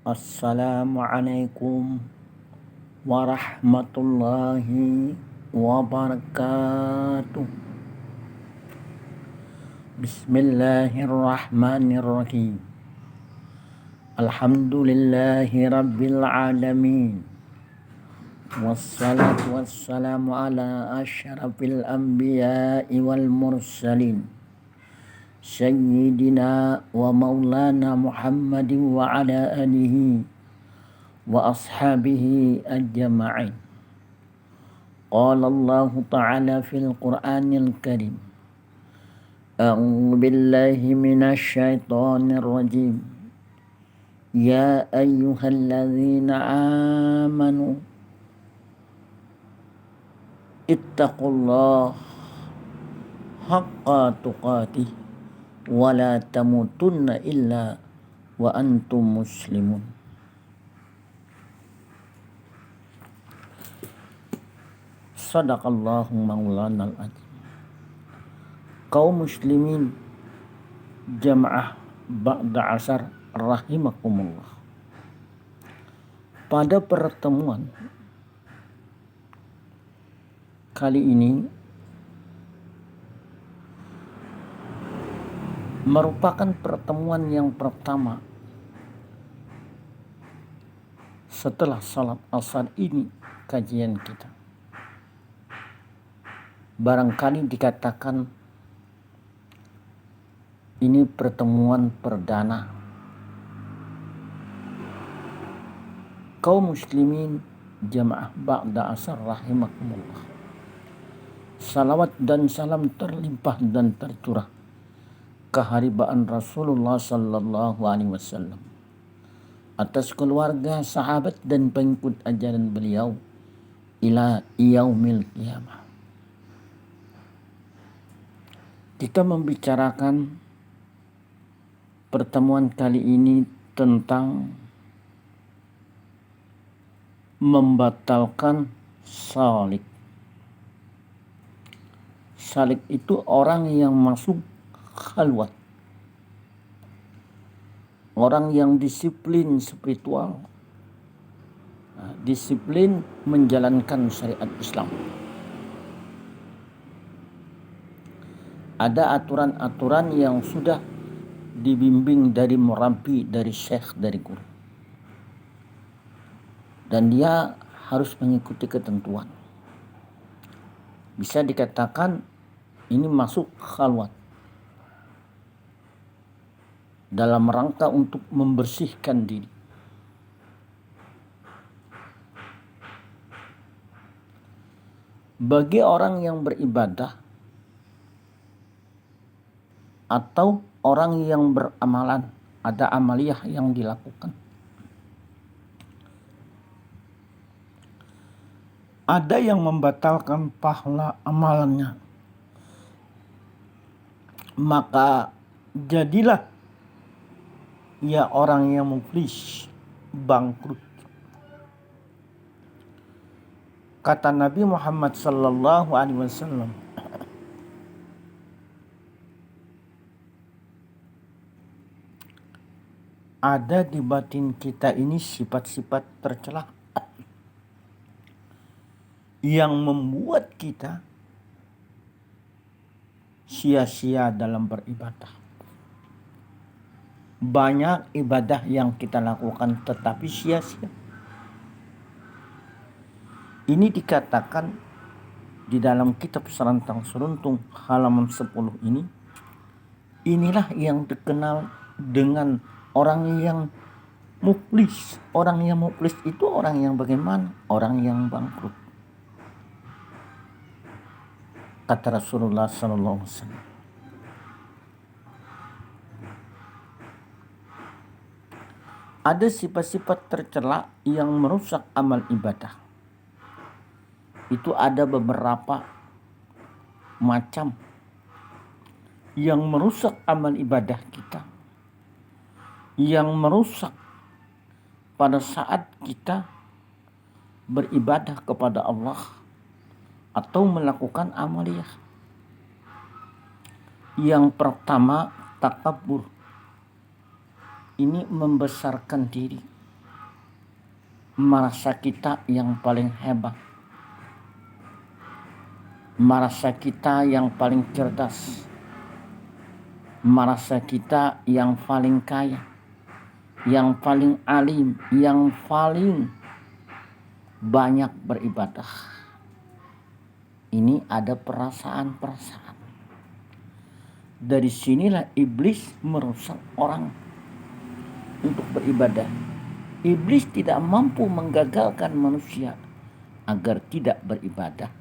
Assalamualaikum warahmatullahi wabarakatuh. Bismillahirrahmanirrahim. Alhamdulillahi rabbil alamin. Wassalatu wassalamu ala asyrafil anbiya'i wal mursalin. Sayyidina wa maulana Muhammadin wa ala alihi wa ashabihi ajma'in. Qala Allah Ta'ala fil Qur'anil Karim. A'udzu billahi minasy syaithanir rajim. Ya ayyuhalladzina amanu ittaqullaha haqqa tuqatih wa la tamutunna illa wa antum muslimun. Sadaqallahu maulanal azim. Kaum muslimin jamaah ba'da asar rahimakumullah. Pada pertemuan kali ini merupakan pertemuan yang pertama setelah salat asar ini kajian kita. Barangkali dikatakan ini pertemuan perdana kaum muslimin jamaah ba'da asar rahimakumullah. Salawat dan salam terlimpah dan tercurah keharibaan Rasulullah sallallahu alaihi wasallam atas keluarga, sahabat dan pengikut ajaran beliau ila yaumil qiyamah. Kita membicarakan pertemuan kali ini tentang membatalkan salik. Salik itu orang yang masuk khalwat, orang yang disiplin spiritual, disiplin menjalankan syariat Islam. Ada aturan-aturan yang sudah dibimbing dari murabi, dari syekh, dari guru, dan dia harus mengikuti ketentuan. Bisa dikatakan ini masuk khalwat dalam rangka untuk membersihkan diri. Bagi orang yang beribadah atau orang yang beramalan, ada amaliyah yang dilakukan. Ada yang membatalkan pahala amalannya. Maka jadilah ia orang yang muflis, bangkrut. Kata Nabi Muhammad sallallahu alaihi wasallam, ada di batin kita ini sifat-sifat tercela yang membuat kita sia-sia dalam beribadah. Banyak ibadah yang kita lakukan tetapi sia-sia. Ini dikatakan di dalam kitab Serantang Seruntung halaman 10 ini. Inilah yang dikenal dengan orang yang muflis. Orang yang muflis itu orang yang bagaimana? Orang yang bangkrut. Kata Rasulullah sallallahu alaihi wasallam. Ada sifat-sifat tercela yang merusak amal ibadah. Itu ada beberapa macam yang merusak amal ibadah kita. Yang merusak pada saat kita beribadah kepada Allah atau melakukan amaliyah. Yang pertama, takabur. Ini membesarkan diri. merasa kita yang paling hebat, merasa kita yang paling cerdas, merasa kita yang paling kaya, yang paling alim, yang paling banyak beribadah. Ini ada perasaan-perasaan. Dari sinilah iblis merusak orang untuk beribadah. Iblis tidak mampu menggagalkan manusia agar tidak beribadah.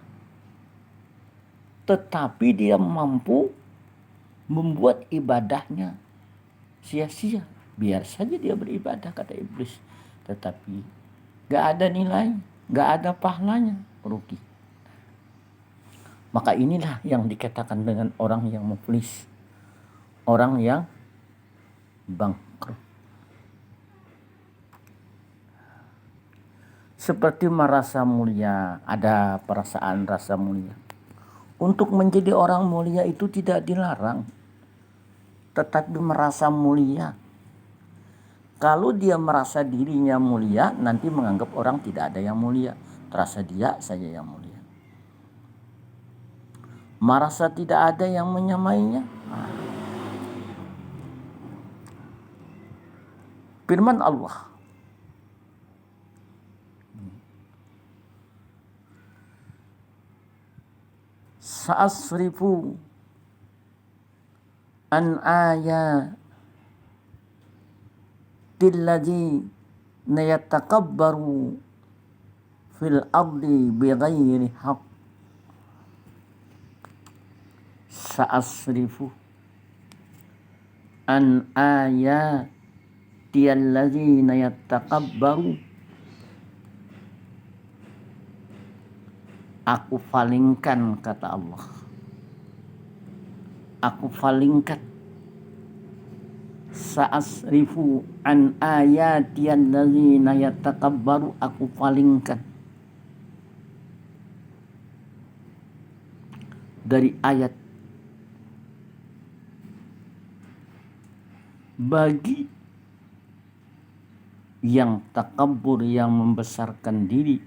Tetapi dia mampu membuat ibadahnya sia-sia. Biar saja dia beribadah, kata iblis. Tetapi gak ada nilai, gak ada pahalanya, rugi. Maka inilah yang dikatakan dengan orang yang muflis, orang yang bangkrut. Seperti merasa mulia, ada perasaan rasa mulia. Untuk menjadi orang mulia itu tidak dilarang, tetapi merasa mulia. Kalau dia merasa dirinya mulia, nanti menganggap orang tidak ada yang mulia. Terasa dia saja yang mulia. Merasa tidak ada yang menyamainya. Firman Allah, sa'asrifu an ayatil ladzina yatakabbaru fil ardi bighairi haqq. Sa'asrifu an ayatil ladzina yatakabbaru, aku palingkan, kata Allah. Aku palingkan. Sa'asrifu an ayatiyal ladzina yatakabbaru, aku palingkan dari ayat bagi yang takabur, yang membesarkan diri,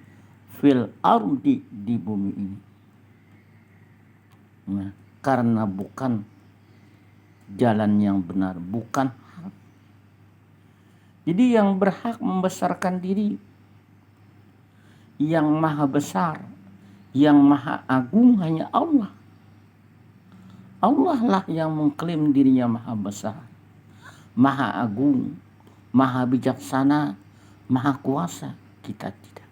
fil ardi, di bumi ini. Nah, karena bukan jalan yang benar, bukan hak. Jadi yang berhak membesarkan diri, yang maha besar, yang maha agung hanya Allah. Allah lah yang mengklaim dirinya maha besar, maha agung, maha bijaksana, maha kuasa. Kita tidak.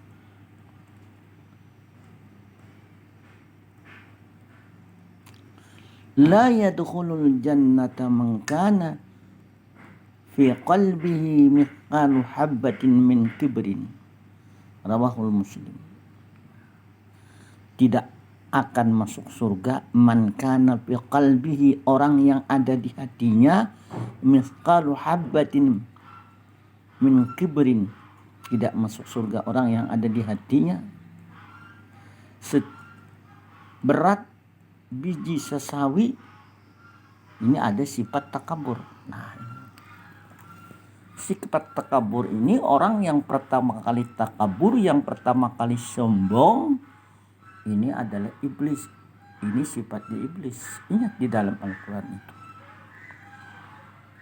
La yadkhulul jannata man kana fi qalbihi mithqalu habbatin min kibrin. Rawahul Muslim. Tidak akan masuk surga man kana fi qalbihi, orang yang ada di hatinya mithqalu habbatin min kibrin. Tidak masuk surga orang yang ada di hatinya berat biji sesawi. Ini ada sifat takabur. Nah, sifat takabur ini orang yang pertama kali takabur, yang pertama kali sombong, ini adalah iblis. Ini sifatnya iblis. Ingat di dalam Al-Quran itu,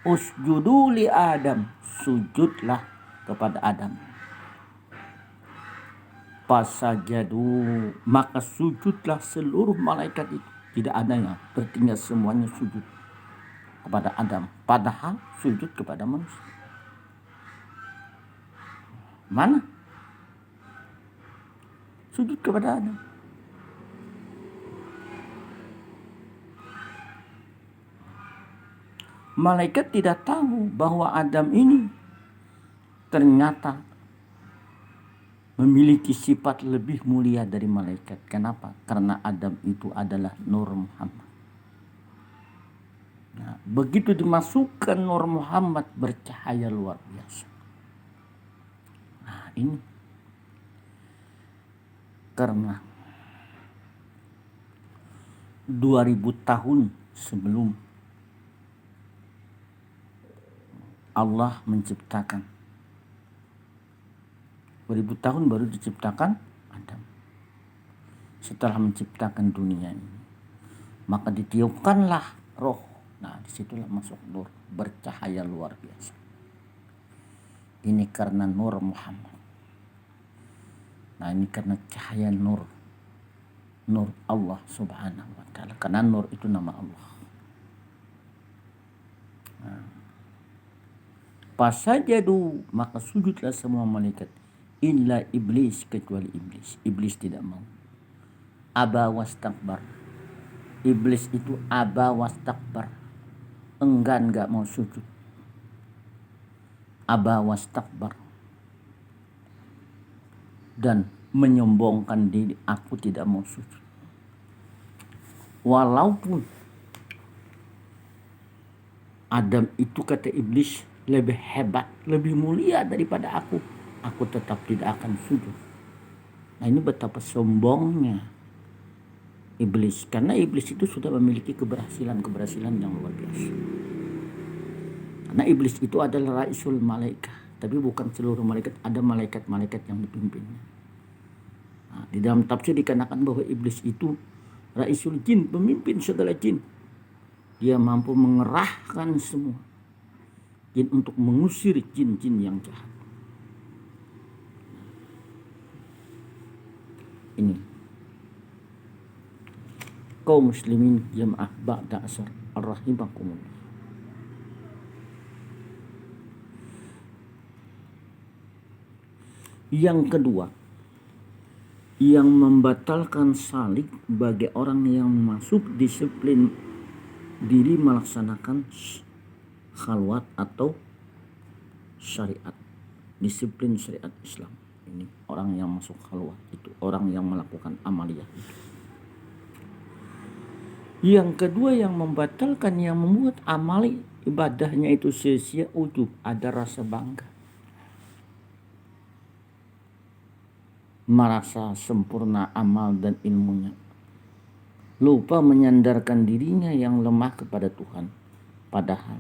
usjudu li Adam, sujudlah kepada Adam. Fasajadu, maka sujudlah seluruh malaikat itu. Tidak ada yang tertinggal, semuanya sujud kepada Adam. Padahal sujud kepada manusia. Mana? Sujud kepada Adam. Malaikat tidak tahu bahwa Adam ini ternyata memiliki sifat lebih mulia dari malaikat. Kenapa? Karena Adam itu adalah Nur Muhammad. Nah, begitu dimasukkan Nur Muhammad, bercahaya luar biasa. Nah, ini karena 2000 tahun sebelum Allah menciptakan 2000 tahun baru diciptakan Adam. Setelah menciptakan dunia ini, maka ditiupkanlah roh. Nah, disitulah masuk nur, bercahaya luar biasa. Ini karena nur Muhammad. Nah, ini karena cahaya nur Allah subhanahu wa ta'ala. Karena nur itu nama Allah. Nah, fasajadu, maka sujudlah semua malaikat, illa iblis, kecuali iblis. Iblis tidak mau. Aba wastakbar. Iblis itu aba wastakbar, enggan, gak mau sujud. Aba wastakbar, dan menyombongkan diri, aku tidak mau sujud. Walaupun Adam itu, kata iblis, lebih hebat, lebih mulia daripada aku tetap tidak akan sujud. Nah, ini betapa sombongnya iblis, karena iblis itu sudah memiliki keberhasilan yang luar biasa. Karena iblis itu adalah raisul malaikat, tapi bukan seluruh malaikat, ada malaikat-malaikat yang dipimpinnya. Nah, di dalam tafsir dikarenakan bahwa iblis itu raisul jin, pemimpin segala jin. Dia mampu mengerahkan semua jin untuk mengusir jin-jin yang jahat. Ini kaum muslimin jamaah ba'da asar rahimakumullah. Yang kedua, yang membatalkan salik bagi orang yang masuk disiplin diri melaksanakan khalwat atau syariat, disiplin syariat Islam. Ini orang yang masuk khalwat itu orang yang melakukan amaliyah itu. Yang kedua yang membatalkan, yang membuat amal ibadahnya itu sia-sia, ujub, ada rasa bangga, merasa sempurna amal dan ilmunya, lupa menyandarkan dirinya yang lemah kepada Tuhan, padahal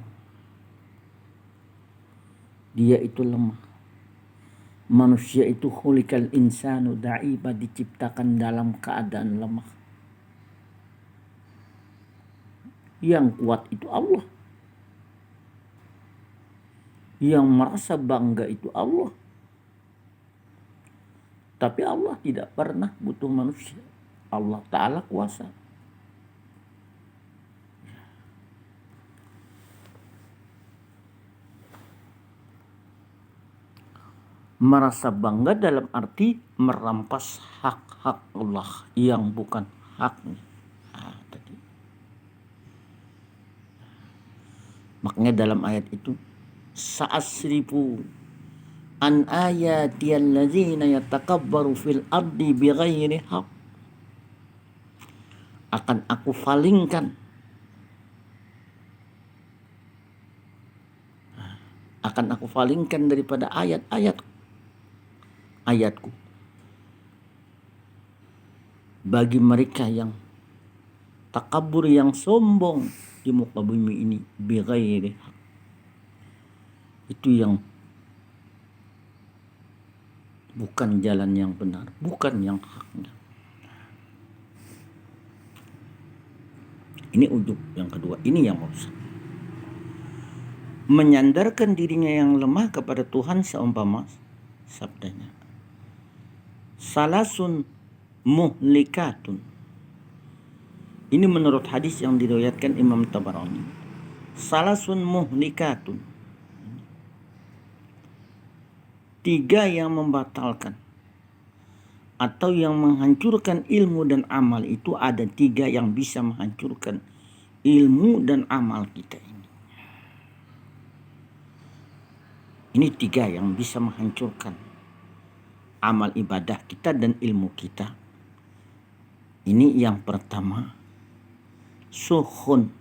dia itu lemah. Manusia itu khuliqal insanu da'iba, diciptakan dalam keadaan lemah. Yang kuat itu Allah. Yang merasa bangga itu Allah. Tapi Allah tidak pernah butuh manusia. Allah Ta'ala kuasa. Merasa bangga dalam arti merampas hak-hak Allah yang bukan haknya. Makanya dalam ayat itu, sa'asrifu an ayati allazina yatakabbaru fil ardi bighairi haq, akan aku palingkan, daripada ayatku bagi mereka yang takabur, yang sombong di muka bumi ini, bighairi haq, itu yang bukan jalan yang benar, bukan yang haknya. Ini ujub yang kedua, ini yang merusak. Menyandarkan dirinya yang lemah kepada Tuhan seumpama sabdanya, salasun muhlikatun. Ini menurut hadis yang diriwayatkan Imam Tabarani. Salasun muhlikatun, 3 yang membatalkan atau yang menghancurkan ilmu dan amal itu. Ada 3 yang bisa menghancurkan ilmu dan amal kita ini. Ini 3 yang bisa menghancurkan amal ibadah kita dan ilmu kita. Ini yang pertama, suhun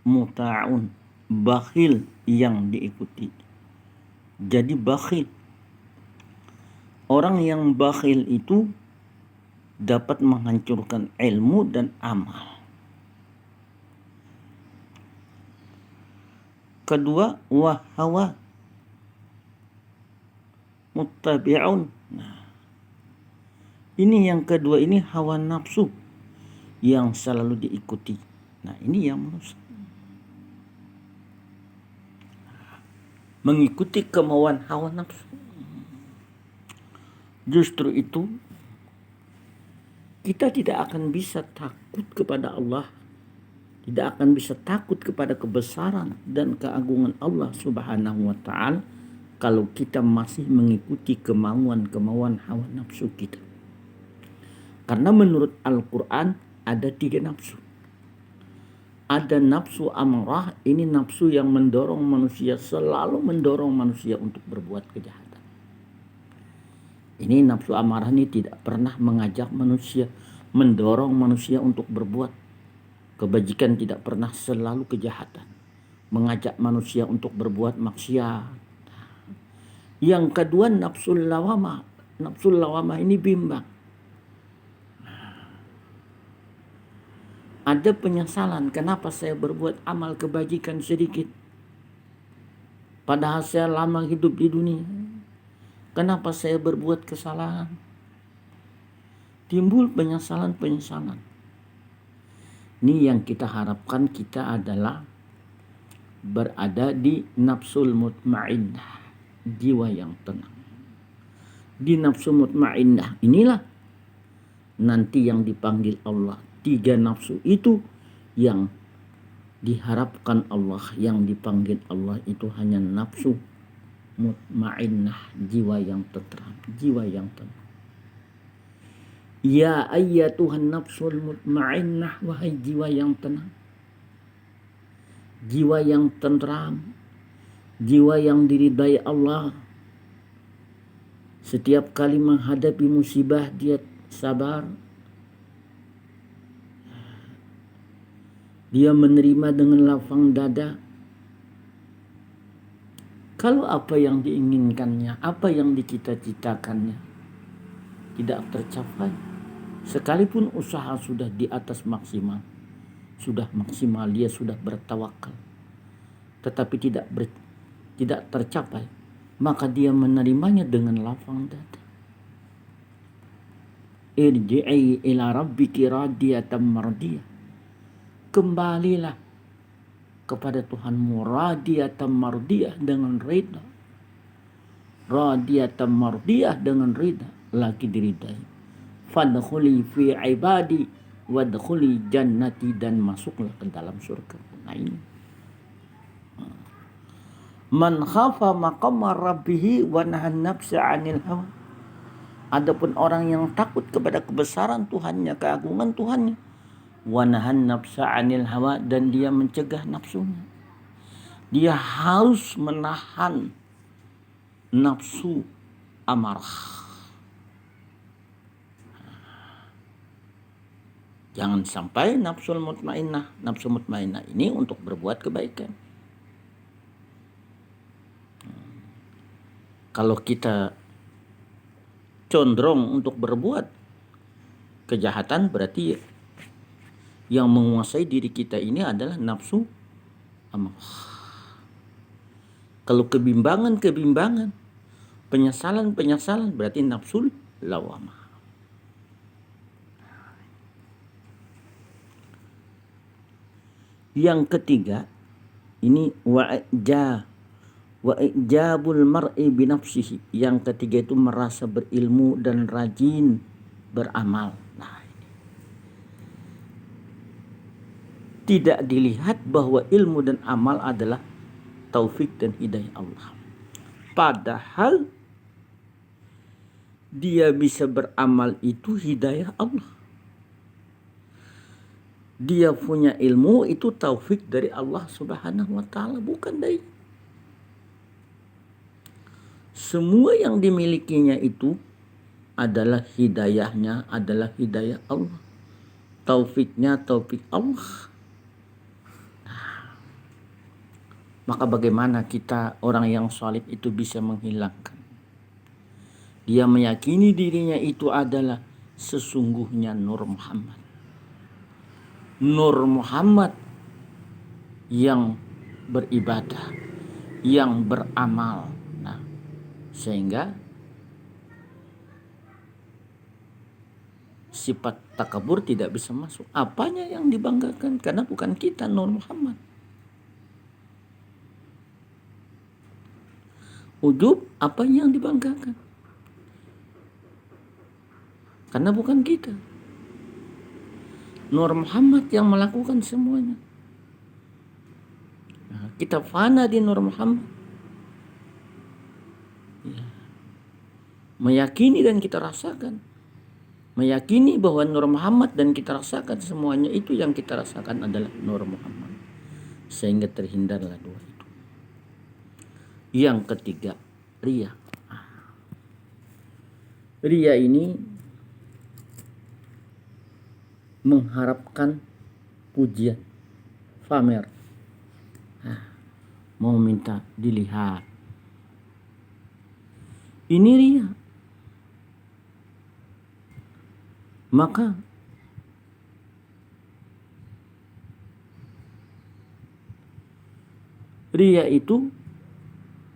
muta'un, bakhil yang diikuti. Jadi bakhil, orang yang bakhil itu dapat menghancurkan ilmu dan amal. kedua wa hawa muttabi'un. Nah, ini yang kedua, ini hawa nafsu yang selalu diikuti. Nah, ini yang merusak. Mengikuti kemauan hawa nafsu. Justru itu kita tidak akan bisa takut kepada Allah, tidak akan bisa takut kepada kebesaran dan keagungan Allah Subhanahu wa Ta'ala kalau kita masih mengikuti kemauan-kemauan hawa nafsu kita. Karena menurut Al-Quran ada 3 nafsu. Ada nafsu amarah, ini nafsu yang mendorong manusia, selalu mendorong manusia untuk berbuat kejahatan. Ini nafsu amarah ini tidak pernah mengajak manusia, mendorong manusia untuk berbuat kebajikan, tidak pernah, selalu kejahatan. Mengajak manusia untuk berbuat maksiat. Yang kedua nafsul lawamah. Nafsul lawamah ini bimbang. Ada penyesalan, kenapa saya berbuat amal kebajikan sedikit, padahal saya lama hidup di dunia. Kenapa saya berbuat kesalahan? Timbul penyesalan-penyesalan. Ini yang kita harapkan, kita adalah berada di nafsul mutmainnah, jiwa yang tenang. Di nafsu mutmainnah inilah nanti yang dipanggil Allah. 3 nafsu itu yang diharapkan Allah, yang dipanggil Allah itu hanya nafsu mutmainnah, jiwa yang tenteram, jiwa yang tenang. Ya ayyatuhan nafsul mutmainnah, wahai jiwa yang tenang, jiwa yang tenteram, jiwa yang diridai Allah. Setiap kali menghadapi musibah dia sabar, dia menerima dengan lapang dada. Kalau apa yang diinginkannya, apa yang dicita-citakannya tidak tercapai, sekalipun usaha sudah di atas maksimal, sudah maksimal, dia sudah bertawakal, tetapi tidak tercapai, maka dia menerimanya dengan lapang dada. Irji'i ila rabbiki radiyatan mardiyah. Kembalilah kepada Tuhanmu radiyatan mardiyah, dengan rida. Radiyatan mardiyah, dengan rida, lagi diridai. Fadkhuli fi ibadi wadkhuli jannati, dan masuklah ke dalam surga. Nah ini. Man khafa maqama rabbih wa nahan nafsa 'anil hawa. Adapun orang yang takut kepada kebesaran Tuhannya, keagungan Tuhannya, wa nahan nafsa 'anil hawa, dan dia mencegah nafsunya. Dia harus menahan nafsu amarah. Jangan sampai nafsu mutmainnah ini untuk berbuat kebaikan. Kalau kita condong untuk berbuat kejahatan, berarti yang menguasai diri kita ini adalah nafsu amarah. Kalau kebimbangan, penyesalan, berarti nafsul lawamah. Yang ketiga, ini wa'ijabul mar'i binafsihi. Yang ketiga itu merasa berilmu dan rajin beramal. Nah, tidak dilihat bahwa ilmu dan amal adalah taufik dan hidayah Allah. Padahal dia bisa beramal itu hidayah Allah. Dia punya ilmu itu taufik dari Allah Subhanahu wa Ta'ala, bukan dari. Semua yang dimilikinya itu adalah hidayahnya, adalah hidayah Allah. Taufiknya taufik Allah. Maka bagaimana kita, orang yang salih itu, bisa menghilangkan? Dia meyakini dirinya itu adalah sesungguhnya Nur Muhammad. Nur Muhammad yang beribadah, yang beramal. Nah, sehingga sifat takabur tidak bisa masuk. Apanya yang dibanggakan? Karena bukan kita, Nur Muhammad. Ujub, apa yang dibanggakan? Karena bukan kita. Nur Muhammad yang melakukan semuanya. Nah, kita fana di Nur Muhammad. Ya. Meyakini dan kita rasakan. Meyakini bahwa Nur Muhammad dan kita rasakan semuanya itu yang kita rasakan adalah Nur Muhammad. Sehingga terhindarlah dua itu. Yang ketiga, riya. Riya ini mengharapkan pujian, pamer, mau minta dilihat. Ini riya. Maka riya itu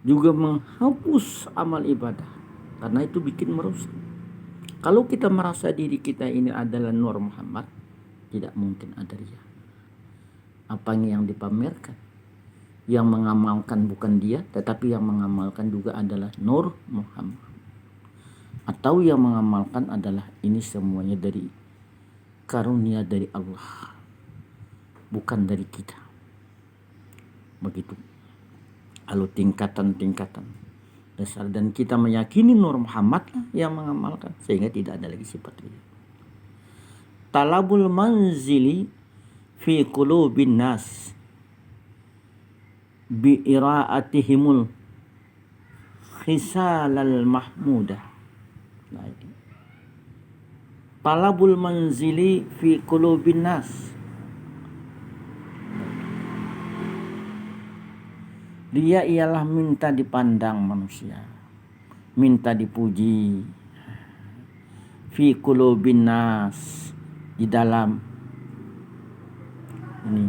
juga menghapus amal ibadah, karena itu bikin merusak. Kalau kita merasa diri kita ini adalah Nur Muhammad, tidak mungkin ada riya. Apa yang dipamerkan? Yang mengamalkan bukan dia, tetapi yang mengamalkan juga adalah Nur Muhammad. Atau yang mengamalkan adalah ini semuanya dari karunia dari Allah, bukan dari kita. Begitu. Lalu tingkatan-tingkatan dasar, dan kita meyakini Nur Muhammad lah yang mengamalkan, sehingga tidak ada lagi sifat riya. Talabul manzili fi qulubin nas bi ira'atihimul khisalal mahmudah. Nah, talabul manzili fi qulubin nas. Dia ialah minta dipandang manusia, minta dipuji. Fi qulubin nas, di dalam ini,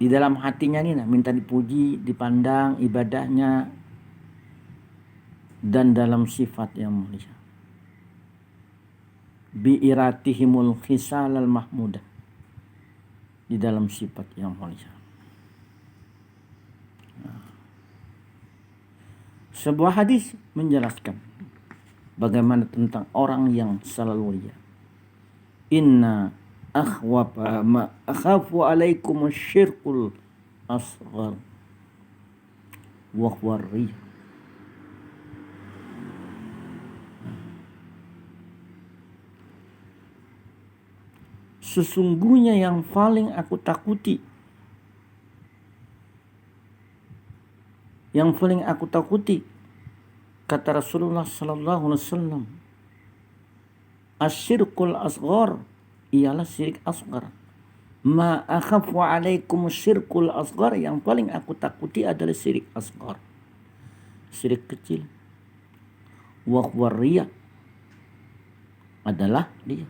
di dalam hatinya nih, minta dipuji, dipandang ibadahnya, dan dalam sifat yang mulia. Bi'iratihimul khisalal mahmudah, di dalam sifat yang mulia. Sebuah hadis menjelaskan bagaimana tentang orang yang selalu riya. Inna akhwafa ma akhafu alaikum asyirkul asghar wa huwa riya. Sesungguhnya yang paling aku takuti, kata Rasulullah sallallahu alaihi wasallam, asyirkul asghar, ialah syirik asghar. Ma akhafu alaikum syirkul asghar, yang paling aku takuti adalah syirik asghar, syirik kecil. Wa huwa riya, adalah dia.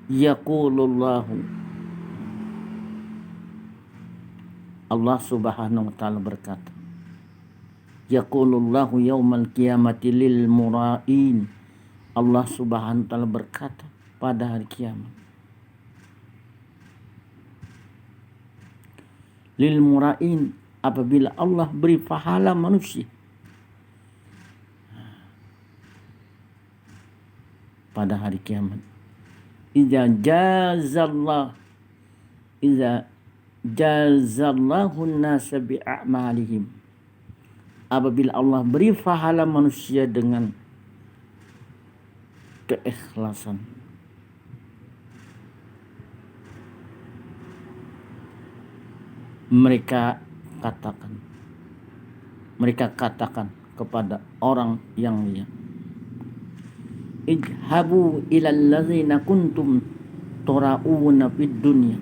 Yaqulullahu, Allah subhanahu wa ta'ala berkata, yaqulullahu yaumal qiyamati lil mura'in, Allah subhanahu wa ta'ala berkata pada hari kiamat, lil mura'in, apabila Allah beri pahala manusia, pada hari kiamat, Iza jazallahu nasa bi'a'malihim, apabila Allah beri pahala manusia dengan keikhlasan, mereka katakan kepada orang yang lihat, idhabu ilal ladzina kuntum tura'una fid dunya,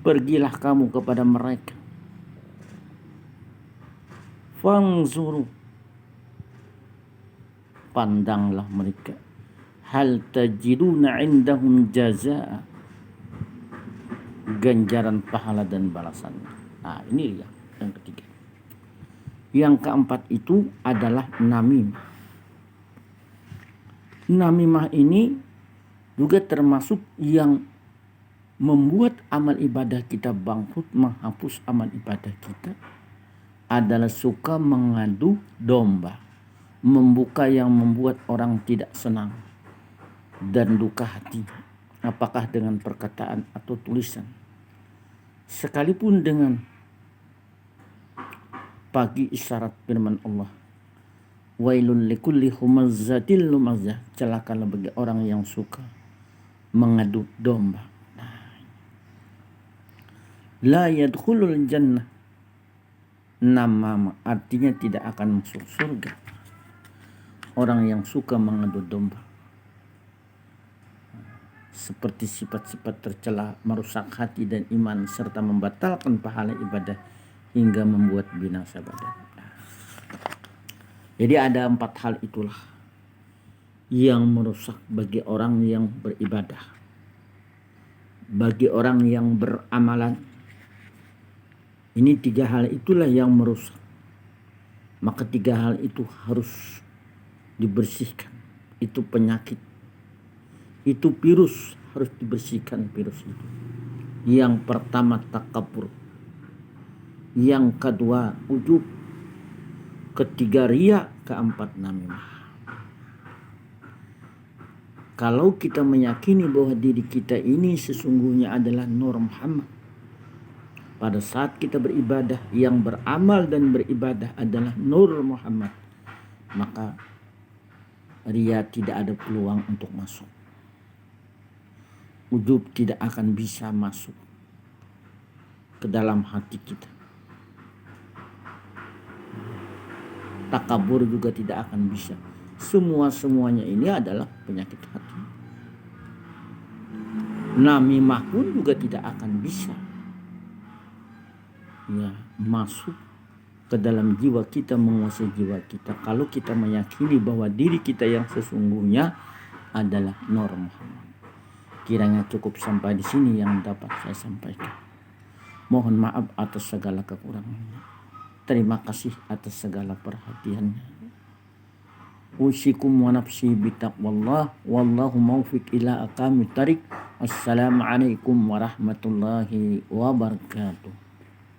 pergilah kamu kepada mereka, fangzuru, pandanglah mereka, hal tajiduna indahum jazaa, ganjaran pahala dan balasannya. Nah, ini yang ketiga. Yang keempat itu adalah namimah. Namimah ini juga termasuk yang membuat amal ibadah kita bangkrut, menghapus amal ibadah kita, adalah suka mengadu domba, membuka yang membuat orang tidak senang dan duka hati, apakah dengan perkataan atau tulisan. Sekalipun dengan pagi isyarat firman Allah, wailul likulli humazzatil lumazah, celakalah bagi orang yang suka mengadu domba. La yadkhulul jannah, namama, artinya tidak akan masuk surga orang yang suka mengadu domba. Seperti sifat-sifat tercela, merusak hati dan iman, serta membatalkan pahala ibadah hingga membuat binasa badan. Jadi ada 4 hal itulah yang merusak bagi orang yang beribadah, bagi orang yang beramalan. Ini 3 hal itulah yang merusak. Maka 3 hal itu harus dibersihkan. Itu penyakit, itu virus, harus dibersihkan virus itu. Yang pertama takabur, yang kedua ujub, ketiga riya, keempat namimah. Kalau kita meyakini bahwa diri kita ini sesungguhnya adalah Nur Muhammad, pada saat kita beribadah, yang beramal dan beribadah adalah Nur Muhammad, maka riya tidak ada peluang untuk masuk. Ujub tidak akan bisa masuk ke dalam hati kita. Takabur juga tidak akan bisa. Semuanya ini adalah penyakit hati. Namimah pun juga tidak akan bisa masuk ke dalam jiwa kita, menguasai jiwa kita, kalau kita meyakini bahwa diri kita yang sesungguhnya adalah Nur Muhammad. Kiranya cukup sampai di sini yang dapat saya sampaikan. Mohon maaf atas segala kekurangannya. Terima kasih atas segala perhatiannya. Usikum wa nafsi bitaqwallah, wallahu maufiq ila aqamit thariq. Assalamualaikum warahmatullahi wabarakatuh.